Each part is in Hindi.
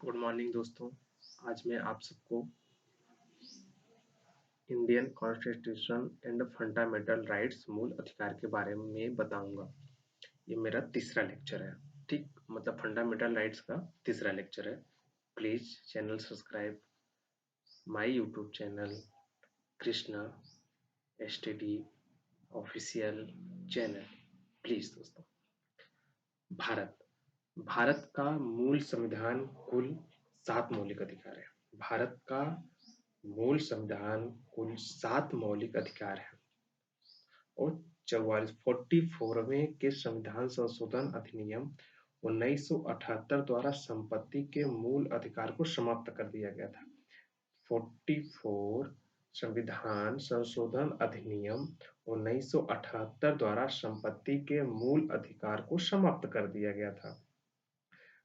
गुड मॉर्निंग दोस्तों। आज मैं आप सबको Indian constitution and fundamental rights मूल अधिकार के बारे में बताऊंगा। ये मेरा तीसरा लेक्चर है। ठीक, मतलब फंडामेंटल राइट्स का तीसरा लेक्चर है। Please channel subscribe my YouTube channel Krishna STD official channel. Please दोस्तों। भारत भारत का मूल संविधान कुल 7 मौलिक अधिकार है। भारत का मूल संविधान कुल 7 मौलिक अधिकार है और 44वें के संविधान संशोधन अधिनियम 1978 द्वारा संपत्ति के मूल अधिकार को समाप्त कर दिया गया था। 44 संविधान संशोधन अधिनियम 1978 द्वारा संपत्ति के मूल अधिकार को समाप्त कर दिया गया था।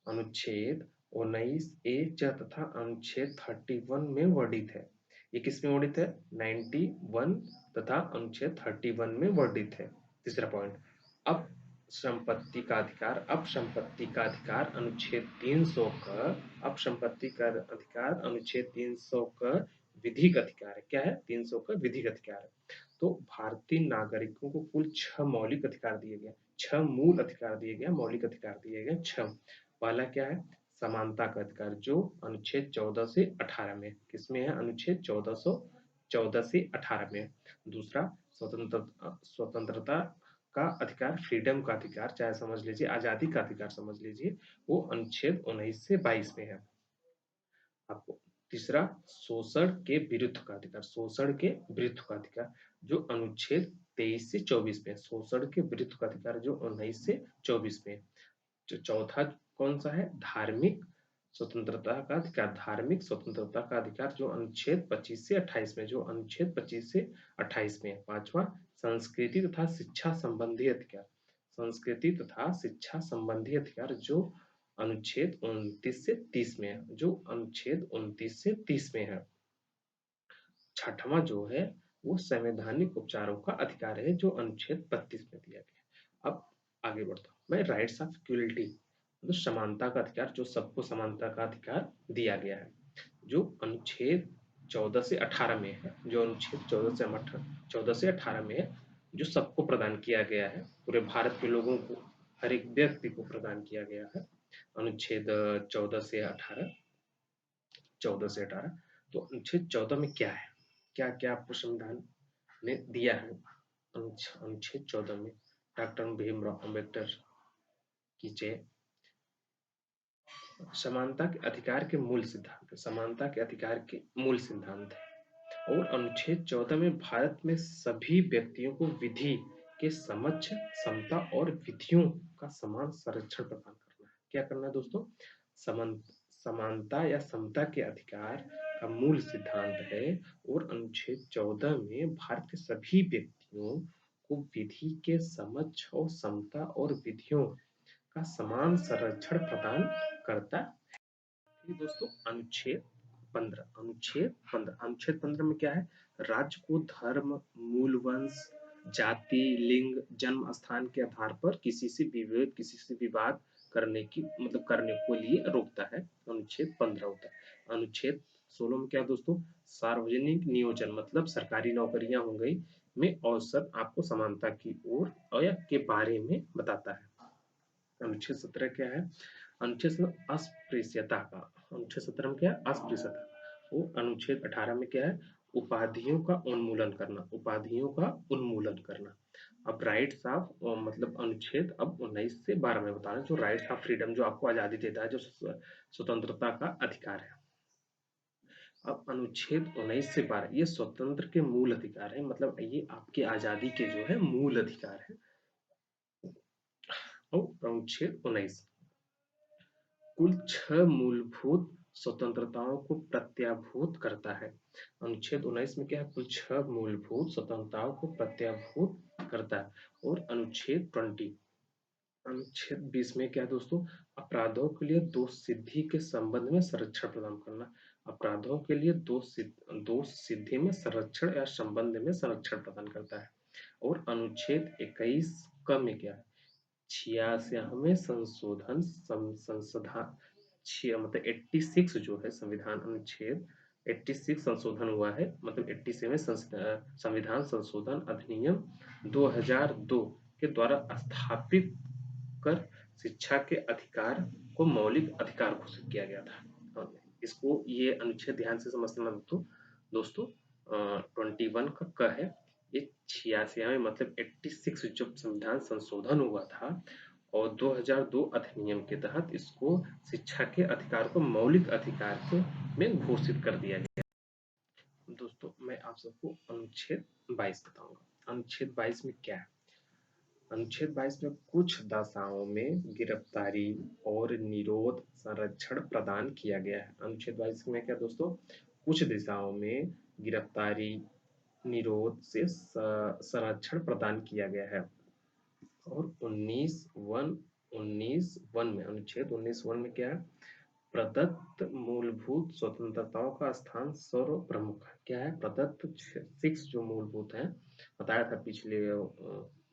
अनुच्छेद 19A तथा अनुच्छेद 31 में वर्णित है। ये किसमें वर्णित है? 91 तथा अनुच्छेद 31 में वर्णित है। तीसरा पॉइंट, अब संपत्ति का अधिकार अनुच्छेद 300 का अनुच्छेद 300 का विधिक अधिकार है। क्या है? 300 का विधिक अधिकार है। तो भारतीय नागरिकों को कुल 6 मौलिक अधिकार दिए गए, 6 मूल अधिकार दिए गए, मौलिक अधिकार दिए गए 6। पहला क्या है? समानता का अधिकार, जो अनुच्छेद 14 से 18 में, किसमें है? अनुच्छेद 14 से 18 में। दूसरा, स्वतंत्रता का अधिकार, फ्रीडम का अधिकार, चाहे समझ लीजिए आजादी का अधिकार समझ लीजिए, वो अनुच्छेद 19 से 22 में है आपको। तीसरा, शोषण के विरुद्ध का अधिकार, जो अनुच्छेद 23 से 24 में, शोषण के विरुद्ध का अधिकार जो 19 से 24 में। जो चौथा कौन सा है? धार्मिक स्वतंत्रता का अधिकार, जो अनुच्छेद 25 से 28 में, पांचवा, संस्कृति तथा शिक्षा संबंधी अधिकार, जो अनुच्छेद 29 से 30 में है। छठवां जो है वो संवैधानिक उपचारों का अधिकार है, जो अनुच्छेद 32 में दिया गया। अब आगे बढ़ता हूँ मैं। राइट्स ऑफ इक्वलिटी, मतलब समानता का अधिकार, जो सबको समानता का अधिकार दिया गया है, जो अनुच्छेद 14 से 18 में है, 14 से 18 में है, जो सबको प्रदान किया गया है, पूरे भारत के लोगों को, हर एक व्यक्ति को प्रदान किया गया है। अनुच्छेद 14 से 18। तो अनुच्छेद 14 में क्या है, क्या क्या आपको संविधान ने दिया है? अनुच्छेद 14 में डॉक्टर भीमराव अंबेडकर की जय। समानता के अधिकार के मूल सिद्धांत है। और अनुच्छेद 14 में भारत में सभी व्यक्तियों को विधि के समक्ष समता और विधियों का समान संरक्षण प्रदान करना है। क्या करना है दोस्तों? समानता या समता के अधिकार का मूल सिद्धांत है। और अनुच्छेद 14 में भारत के सभी व्यक्तियों को विधि के समक्ष और समता और विधियों का समान संरक्षण प्रदान करता है। दोस्तों, अनुच्छेद 15 में क्या है? राज्य को धर्म, मूल वंश, जाति, लिंग, जन्म स्थान के आधार पर किसी से विवाद करने को लिए रोकता है। अनुच्छेद 15 होता है। अनुच्छेद 16 में क्या है दोस्तों? सार्वजनिक नियोजन, मतलब सरकारी नौकरियां हो गई, में अवसर आपको समानता की ओर के बारे में बताता है। अनुच्छेद 17 क्या है? अनुच्छेद 17 अस्पृश्यता का। अनुच्छेद 17 में क्या है? अस्पृश्यता। वो अनुच्छेद 18 में क्या है? उपाधियों का उन्मूलन करना। अब राइट्स ऑफ, मतलब अनुच्छेद अब 19 से 12 में बता रहे हैं, जो राइट्स ऑफ फ्रीडम, जो आपको आजादी देता है, जो स्वतंत्रता का अधिकार है। अब अनुच्छेद 19 से 12 ये स्वतंत्र के मूल अधिकार है, मतलब ये आपकी आजादी के जो है मूल अधिकार है। और अनुच्छेद 19 कुल 6 मूलभूत स्वतंत्रताओं को प्रत्याभूत करता है। अनुच्छेद 19 में क्या है? कुल 6 मूलभूत स्वतंत्रताओं को प्रत्याभूत करता है। और अनुच्छेद 20 में क्या है दोस्तों? अपराधों के लिए दोष सिद्धि के संबंध में संरक्षण प्रदान करना। अपराधों के लिए दोष सिद्धि में संरक्षण या संबंध में संरक्षण प्रदान करता है। और अनुच्छेद 21 क में क्या है? 86वें मतलब 86 जो है संविधान अनुच्छेद 86 संशोधन हुआ है, मतलब 87 संविधान संशोधन अधिनियम 2002 के द्वारा स्थापित कर शिक्षा के अधिकार को मौलिक अधिकार घोषित किया गया था। हाँ, इसको ये अनुच्छेद ध्यान से समझना दोस्तों 21 का क है, ये 86 मतलब 86 जब संविधान संशोधन हुआ था और 2002 अधिनियम के तहत इसको शिक्षा के अधिकार को मौलिक अधिकार के में घोषित कर दिया गया। दोस्तों मैं आप सबको अनुच्छेद 22 बताऊंगा। अनुच्छेद 22 में क्या है? अनुच्छेद 22 में कुछ दशाओं में गिरफ्तारी और निरोध संरक्षण प्रदान किया गया है। अनुच्छेद 22 में क्या दोस्तों? कुछ दिशाओं में गिरफ्तारी निरोध से संरक्षण प्रदान किया गया है। और 19 वन में अनुच्छेद 19 में क्या है? प्रदत्त मूलभूत स्वतंत्रताओं का स्थान सर्व प्रमुख है। क्या है? प्रदत्त 6 जो मूलभूत है, बताया था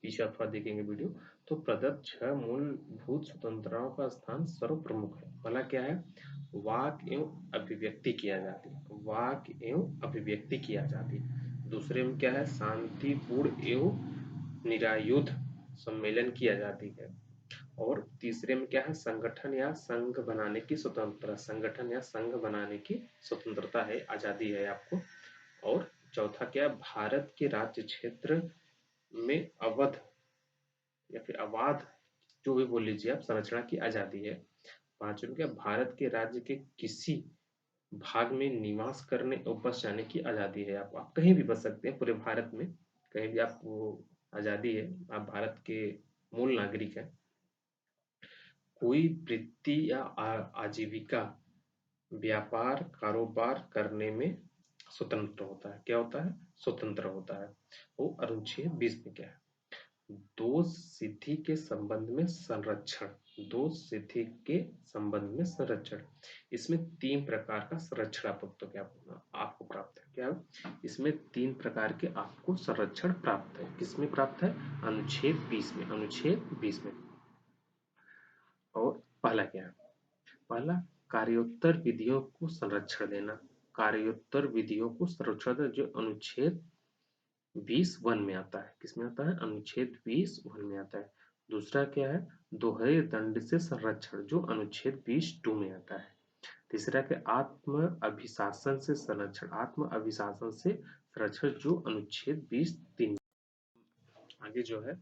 पीछे अथवा देखेंगे वीडियो, तो प्रदत्त 6 मूलभूत स्वतंत्रताओं का स्थान सर्व प्रमुख है। पहला क्या है? वाक एवं अभिव्यक्ति की आजादी, वाक एवं अभिव्यक्ति की आजादी। दूसरे में क्या है? शांतिपूर्ण एवं निरायुध सम्मेलन की आजादी है। और तीसरे में क्या है? संगठन या संघ बनाने की स्वतंत्रता, संगठन या संघ बनाने की स्वतंत्रता है, आजादी है आपको। और चौथा क्या है? भारत के राज्य क्षेत्र में अवध या फिर अवाध, जो भी बोल लीजिए आप, संरचना की आजादी है। पांचवें क्या? भारत के राज्य के किसी भाग में निवास करने और बस जाने की आजादी है। आप कहीं भी बस सकते हैं पूरे भारत में, कहीं भी आपको आजादी है, आप भारत के मूल नागरिक हैं। कोई वृत्ति या आजीविका व्यापार कारोबार करने में स्वतंत्र होता है। क्या होता है? स्वतंत्र होता है। वो अनुच्छेद 20 में क्या है? दोष सिद्धि के संबंध में संरक्षण, दोष सिद्धि के संबंध में संरक्षण। इसमें 3 प्रकार का संरक्षण आपको प्राप्त है। क्या? इसमें 3 प्रकार के आपको संरक्षण प्राप्त है। किसमें प्राप्त है? अनुच्छेद 20 में, अनुच्छेद 20 में। और पहला क्या है? पहला, कार्योत्तर विधियों को संरक्षण देना, कार्योत्तर विधियों को संरक्षण देना, जो अनुच्छेद 20(1) में आता है। किसमें आता है? अनुच्छेद 20(1) में आता है। दूसरा क्या है? दोहरे दंड से संरक्षण, जो अनुच्छेद 20(2) में आता है। तीसरा क्या? आत्म अभिशासन से संरक्षण, आत्म अभिशासन से संरक्षण, जो अनुच्छेद 20(3). आगे जो है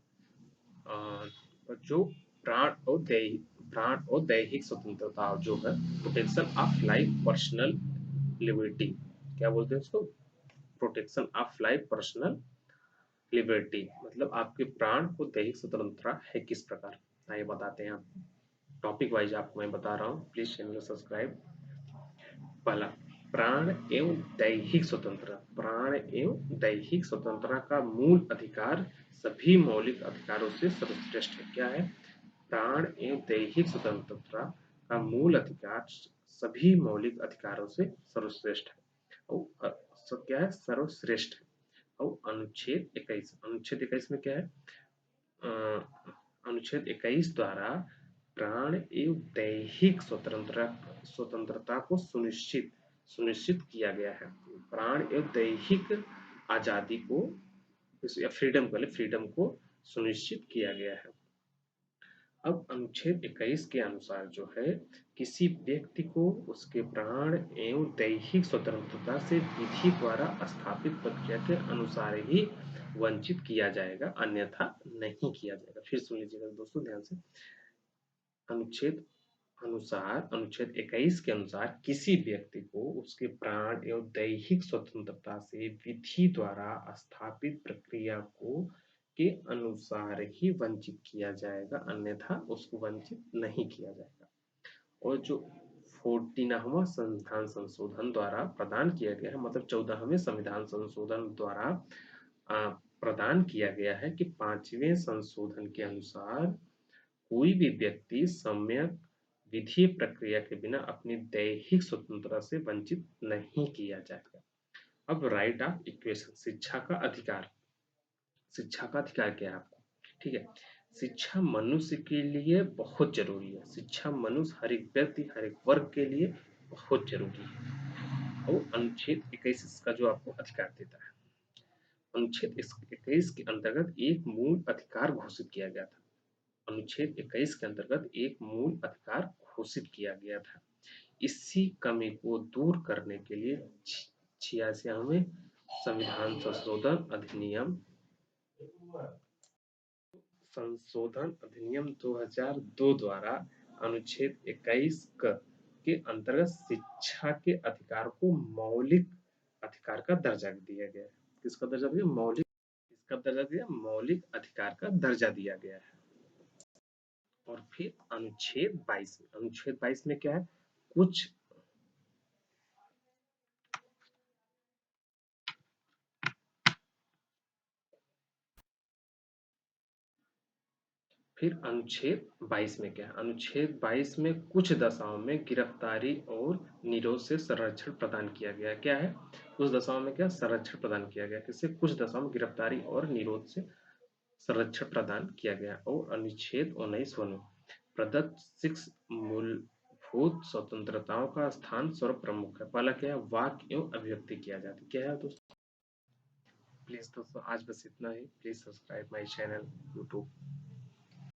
जो प्राण और दैहिक स्वतंत्रता जो है, protection of life personal liberty. क्या बोलते हैं उसको? Protection of life personal liberty, मतलब आपके प्राण को दैहिक स्वतंत्रता है किस प्रकार, आइए बताते हैं आपको। टॉपिक वाइज आपको मैं बता रहा हूँ, प्लीज चैनल को सब्सक्राइब। पहला, प्राण एवं दैहिक स्वतंत्रता। प्राण एवं दैहिक स्वतंत्रता का मूल अधिकार सभी मौलिक अधिकारों से सर्वश्रेष्ठ है। क्या है? प्राण एवं दैहिक स्वतंत्रता का मूल अधिकार सभी मौलिक अधिकारों से सर्वश्रेष्ठ है। और क्या है? सर्वश्रेष्ठ है। और अनुच्छेद 21, अनुच्छेद 21 में क्या है? अनुच्छेद 21 द्वारा प्राण एवं दैहिक स्वतंत्रता को सुनिश्चित किया गया है। प्राण एवं दैहिक आजादी को या फ्रीडम को सुनिश्चित किया गया है। अब अनुच्छेद 21 के अनुसार जो है, किसी व्यक्ति को उसके प्राण एवं दैहिक स्वतंत्रता से विधि द्वारा स्थापित प्रक्रिया के अनुसार ही वंचित किया जाएगा, अन्यथा नहीं किया जाएगा। फिर सुन लीजिएगा दोस्तों ध्यान से। अनुच्छेद 21 के अनुसार किसी व्यक्ति को उसके प्राण एवं दैहिक स्वतंत्रता से विधि द्वारा स्थापित प्रक्रिया के अनुसार ही वंचित किया जाएगा, अन्यथा उसको वंचित नहीं किया जाएगा। और जो 14वां संविधान संशोधन द्वारा प्रदान किया गया है, मतलब 14वें संविधान संशोधन द्वारा प्रदान किया गया है कि 5वें संशोधन के अनुसार कोई भी व्यक्ति सम्यक विधि प्रक्रिया के बिना अपनी दैहिक स्वतंत्रता से वंचित नहीं किया जाएगा। अब राइट ऑफ इक्वेशन, शिक्षा का अधिकार। शिक्षा का अधिकार क्या है आपको? ठीक है, शिक्षा मनुष्य के लिए बहुत जरूरी है। शिक्षा मनुष्य, हर एक व्यक्ति, हर एक वर्ग के लिए बहुत जरूरी है। और अनुच्छेद 21 इसका जो आपको अधिकार देता है। अनुच्छेद 21 के अंतर्गत एक मूल अधिकार घोषित किया गया था। अनुच्छेद 21 के अंतर्गत एक मूल अधिकार घोषित किया गया था। इसी कमी को दूर करने के लिए 86वें संविधान संशोधन अधिनियम 2002 द्वारा अनुच्छेद 21 के अंतर्गत शिक्षा के अधिकार को मौलिक अधिकार का दर्जा दिया गया है। किसका दर्जा दिया? मौलिक। इसका दर्जा दिया, मौलिक अधिकार का दर्जा दिया गया है। और फिर अनुच्छेद 22 में क्या है? कुछ फिर अनुच्छेद 22 में क्या है? अनुच्छेद 22 में कुछ दशाओं में गिरफ्तारी और निरोध से संरक्षण प्रदान किया गया। क्या है? कुछ दशाओं में क्या संरक्षण प्रदान किया गया? किससे? कुछ दशाओं में गिरफ्तारी और निरोध से संरक्षण प्रदान किया गया। और अनुच्छेद 19 प्रदत्त 6 मूलभूत स्वतंत्रताओं का स्थान सर्वप्रमुख है। पहला क्या है? वाक एवं अभिव्यक्ति की आजादी। क्या है दोस्तों? प्लीज दोस्तों आज बस इतना ही। Please subscribe my channel YouTube.